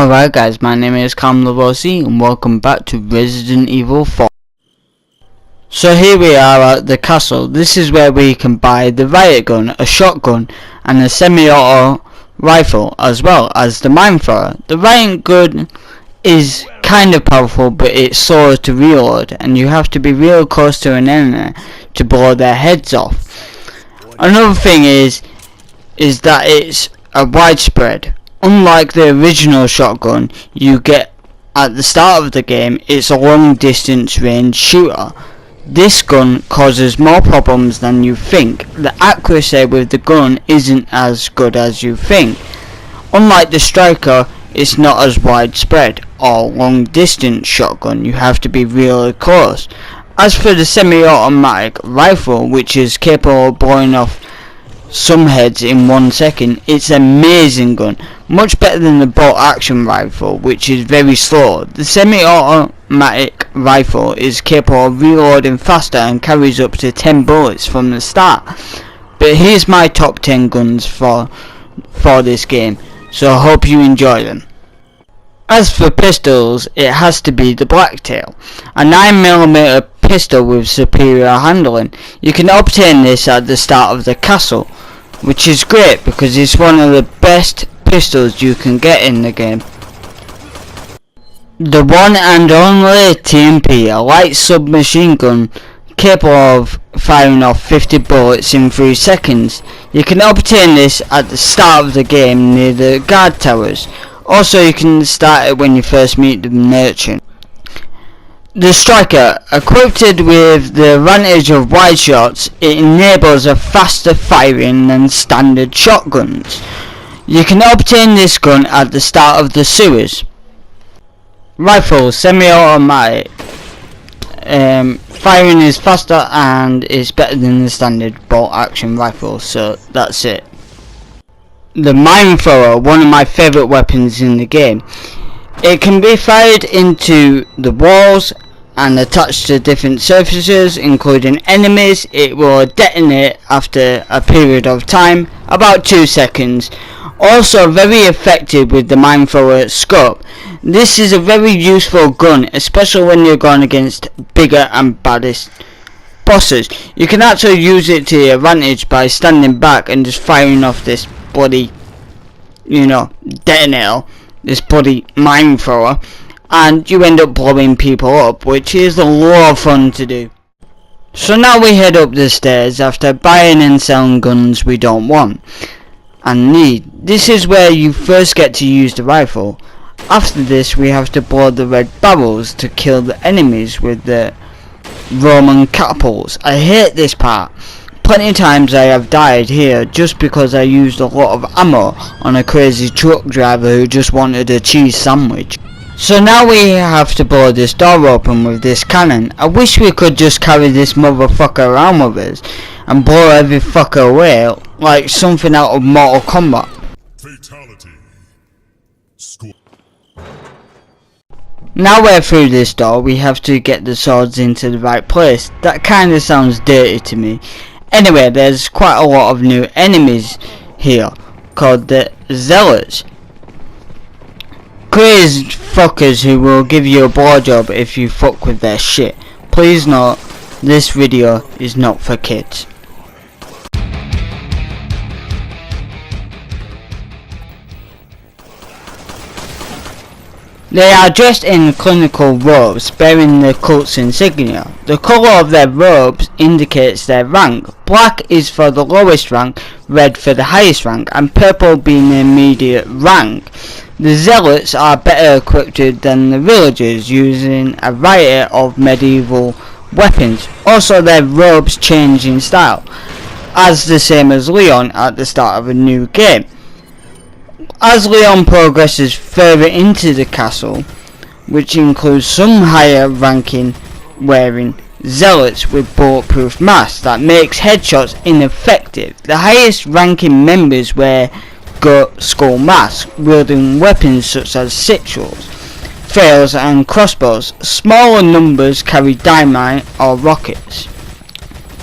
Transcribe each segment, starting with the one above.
Alright guys, my name is clownloveoc and welcome back to Resident Evil 4. So here we are at the castle. This is where we can buy the riot gun, a shotgun and a semi-auto rifle, as well as the mine thrower. The riot gun is kind of powerful, but it's slower to reload and you have to be real close to an enemy to blow their heads off. Another thing is that it's a widespread. Unlike the original shotgun you get at the start of the game, it's a long distance range shooter. This gun causes more problems than you think. The accuracy with the gun isn't as good as you think. Unlike the striker, it's not as widespread or long distance shotgun, you have to be really close. As for the semi-automatic rifle, which is capable of blowing off some heads in 1 second, it's an amazing gun, much better than the bolt action rifle, which is very slow. The semi-automatic rifle is capable of reloading faster and carries up to 10 bullets from the start. But here's my top 10 guns for this game, so I hope you enjoy them. As for pistols, it has to be the Blacktail, a 9mm pistol with superior handling. You can obtain this at the start of the castle, which is great because it's one of the best pistols you can get in the game. The one and only TMP, a light submachine gun capable of firing off 50 bullets in 3 seconds. You can obtain this at the start of the game near the guard towers. Also, you can start it when you first meet the merchant. The striker, equipped with the advantage of wide shots, it enables a faster firing than standard shotguns. You can obtain this gun at the start of the sewers. Rifle, semi-automatic. Firing is faster and is better than the standard bolt action rifle, so that's it. The mine thrower, one of my favourite weapons in the game. It can be fired into the walls and attached to different surfaces, including enemies. It will detonate after a period of time, about 2 seconds. Also very effective with the mine thrower scope. This is a very useful gun, especially when you're going against bigger and baddest bosses. You can actually use it to your advantage by standing back and just firing off this bloody, detonator, this bloody mine thrower, and you end up blowing people up, which is a lot of fun to do. So now we head up the stairs after buying and selling guns we don't want and need. This is where you first get to use the rifle. After this we have to blow the red barrels to kill the enemies with the Roman catapults. I hate this part. Plenty of times I have died here just because I used a lot of ammo on a crazy truck driver who just wanted a cheese sandwich. So now we have to blow this door open with this cannon. I wish we could just carry this motherfucker around with us and blow every fucker away like something out of Mortal Kombat. Fatality. Score. Now we're through this door, we have to get the swords into the right place. That kinda sounds dirty to me. Anyway, there's quite a lot of new enemies here, called the Zealots. Crazy fuckers who will give you a blowjob if you fuck with their shit. Please note, this video is not for kids. They are dressed in clinical robes bearing the cult's insignia. The colour of their robes indicates their rank. Black is for the lowest rank, red for the highest rank, and purple being the immediate rank. The Zealots are better equipped than the villagers, using a variety of medieval weapons. Also, their robes change in style, as the same as Leon at the start of a new game. As Leon progresses further into the castle, which includes some higher ranking wearing Zealots with bulletproof masks that makes headshots ineffective. The highest ranking members wear skull masks, wielding weapons such as sickles, flails and crossbows. Smaller numbers carry dynamite or rockets.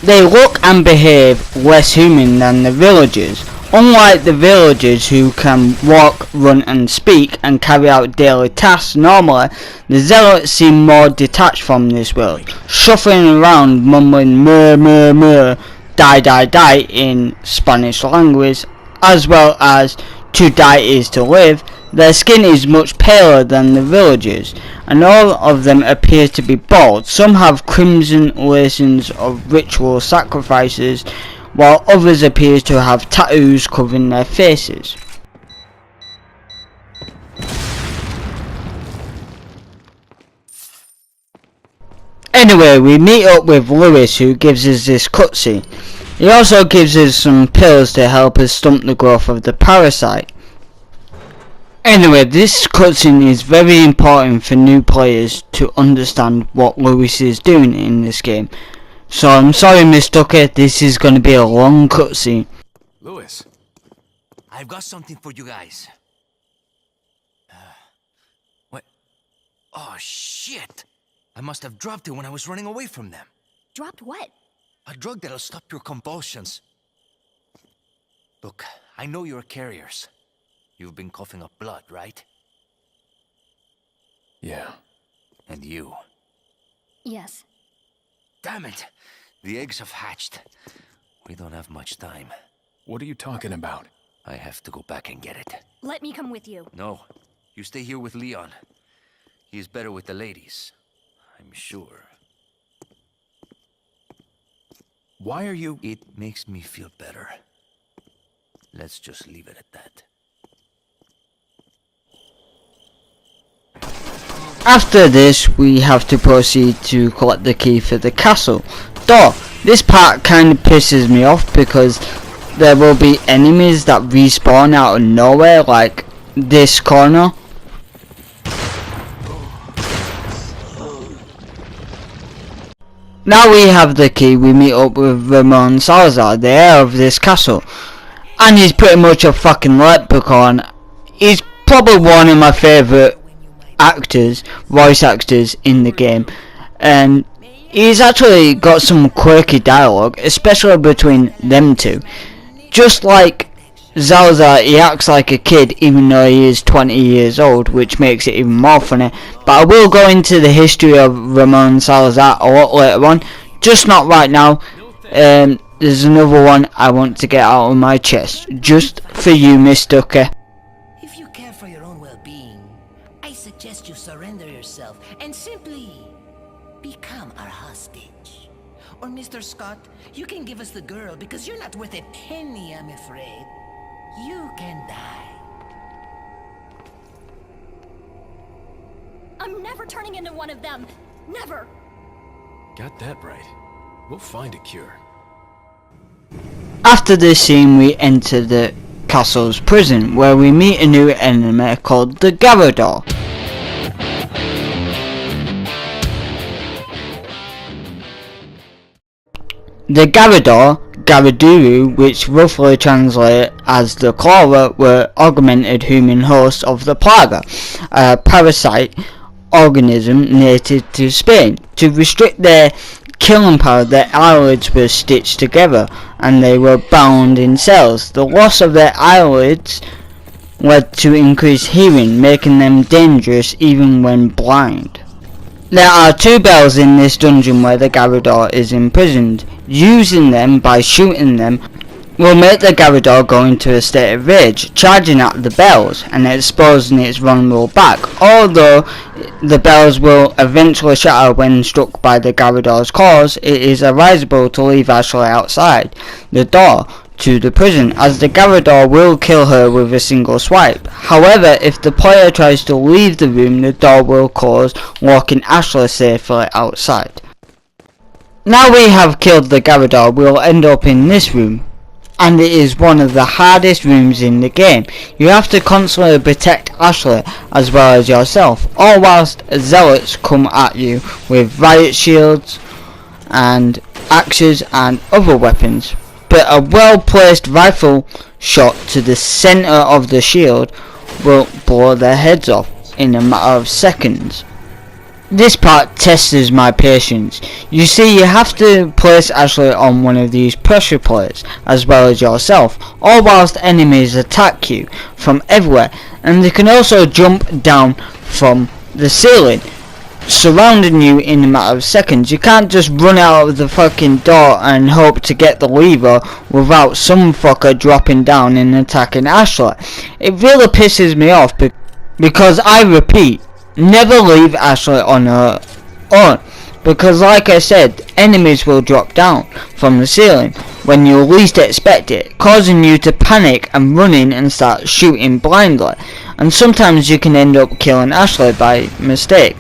They look and behave less human than the villagers. Unlike the villagers who can walk, run and speak and carry out daily tasks normally, the zealots seem more detached from this world, shuffling around mumbling mur mur mur, die die die in Spanish language, as well as to die is to live. Their skin is much paler than the villagers, and all of them appear to be bald. Some have crimson lacings of ritual sacrifices, while others appear to have tattoos covering their faces. Anyway, we meet up with Lewis, who gives us this cutscene. He also gives us some pills to help us stump the growth of the parasite. Anyway, this cutscene is very important for new players to understand what Lewis is doing in this game. So I'm sorry, Miss Ducker, this is going to be a long cutscene. Lewis, I've got something for you guys. What? Oh, shit! I must have dropped it when I was running away from them. Dropped what? A drug that'll stop your convulsions. Look, I know you're carriers. You've been coughing up blood, right? yeah. And you. Yes. Damn it! The eggs have hatched. We don't have much time. What are you talking about? I have to go back and get it. Let me come with you. No, you stay here with Leon. He is better with the ladies, I'm sure. Why are you... It makes me feel better. Let's just leave it at that. After this, we have to proceed to collect the key for the castle. Though, this part kind of pisses me off because there will be enemies that respawn out of nowhere, like this corner. Now we have the key, we meet up with Ramon Salazar, the heir of this castle. And he's pretty much a fucking leprechaun. He's probably one of my favourite voice actors in the game, and he's actually got some quirky dialogue, especially between them two. Just like Salazar, he acts like a kid even though he is 20 years old, which makes it even more funny. But I will go into the history of Ramon Salazar a lot later on, just not right now. There's another one I want to get out of my chest, just for you, Miss Ducker. If you care for your own well-being, I suggest you surrender yourself and simply become our hostage. Or Mr. Scott, you can give us the girl because you're not worth a penny, I'm afraid. You can die. I'm never turning into one of them. Never. Got that right. We'll find a cure. After this scene, we enter the castle's prison, where we meet a new enemy called the Garrador. The Garrador, Garaduru, which roughly translate as the Cora, were augmented human hosts of the Plaga, a parasite organism native to Spain. To restrict their killing power, their eyelids were stitched together and they were bound in cells. The loss of their eyelids led to increased hearing, making them dangerous even when blind. There are two bells in this dungeon where the Garrador is imprisoned. Using them by shooting them will make the Garrador go into a state of rage, charging at the bells and exposing its vulnerable back. Although the bells will eventually shatter when struck by the Garrador's claws, it is advisable to leave Ashley outside the door to the prison, as the Garrador will kill her with a single swipe. However, if the player tries to leave the room, the door will close, locking Ashley safely outside. Now we have killed the Garrador, we'll end up in this room, and it is one of the hardest rooms in the game. You have to constantly protect Ashley as well as yourself, all whilst zealots come at you with riot shields and axes and other weapons. But a well-placed rifle shot to the centre of the shield will blow their heads off in a matter of seconds. This part tests my patience. You see, you have to place Ashley on one of these pressure plates, as well as yourself, all whilst enemies attack you from everywhere, and they can also jump down from the ceiling, surrounding you in a matter of seconds. You can't just run out of the fucking door and hope to get the lever without some fucker dropping down and attacking Ashley. It really pisses me off because I repeat, never leave Ashley on her own, because like I said, enemies will drop down from the ceiling when you least expect it, causing you to panic and run in and start shooting blindly, and sometimes you can end up killing Ashley by mistake.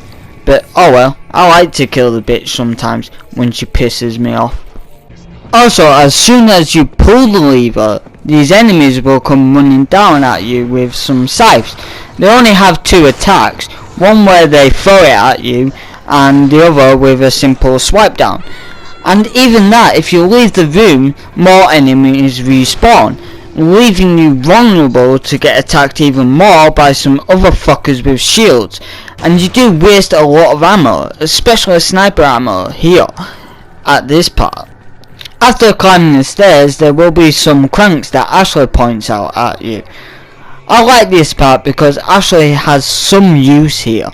But oh well, I like to kill the bitch sometimes when she pisses me off. Also, as soon as you pull the lever, these enemies will come running down at you with some scythes. They only have two attacks, one where they throw it at you and the other with a simple swipe down. And even that, if you leave the room, more enemies respawn, leaving you vulnerable to get attacked even more by some other fuckers with shields. And you do waste a lot of ammo, especially sniper ammo here at this part. After climbing the stairs, there will be some cranks that Ashley points out at you. I like this part because Ashley has some use here.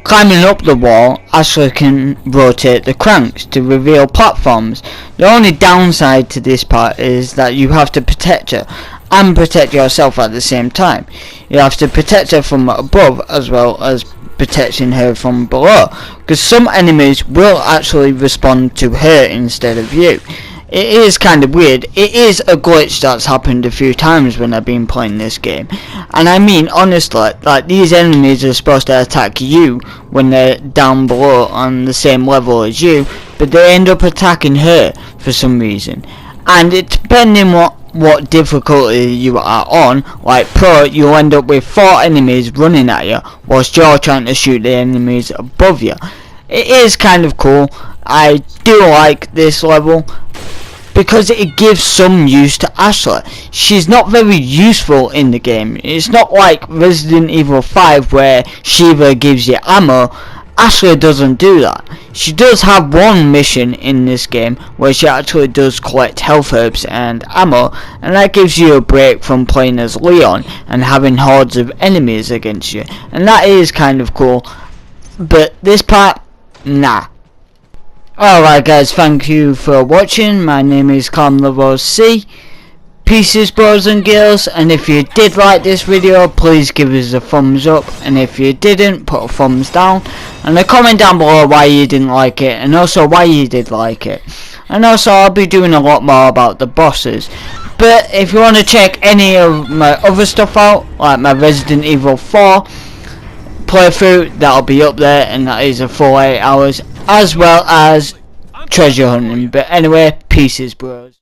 Climbing up the wall, Ashley can rotate the cranks to reveal platforms. The only downside to this part is that you have to protect her and protect yourself at the same time. You have to protect her from above as well as protecting her from below, because some enemies will actually respond to her instead of you. It is kind of weird. It is a glitch that's happened a few times when I've been playing this game. And I mean, honestly, like, these enemies are supposed to attack you when they're down below on the same level as you, but they end up attacking her for some reason. And it depending what difficulty you are on, like pro, you'll end up with 4 enemies running at you whilst you're trying to shoot the enemies above you. It is kind of cool. I do like this level because it gives some use to Ashley. She's not very useful in the game. It's not like Resident Evil 5 where Shiva gives you ammo. Ashley doesn't do that. She does have one mission in this game where she actually does collect health herbs and ammo, and that gives you a break from playing as Leon and having hordes of enemies against you, and that is kind of cool. But this part, nah. Alright guys, thank you for watching. My name is clownloveoc. Pieces, bros and girls, and if you did like this video, please give us a thumbs up, and if you didn't, put a thumbs down, and a comment down below why you didn't like it, and also why you did like it. And also, I'll be doing a lot more about the bosses. But if you want to check any of my other stuff out, like my Resident Evil 4 playthrough, that'll be up there, and that is a full 8 hours, as well as treasure hunting. But anyway, pieces, bros.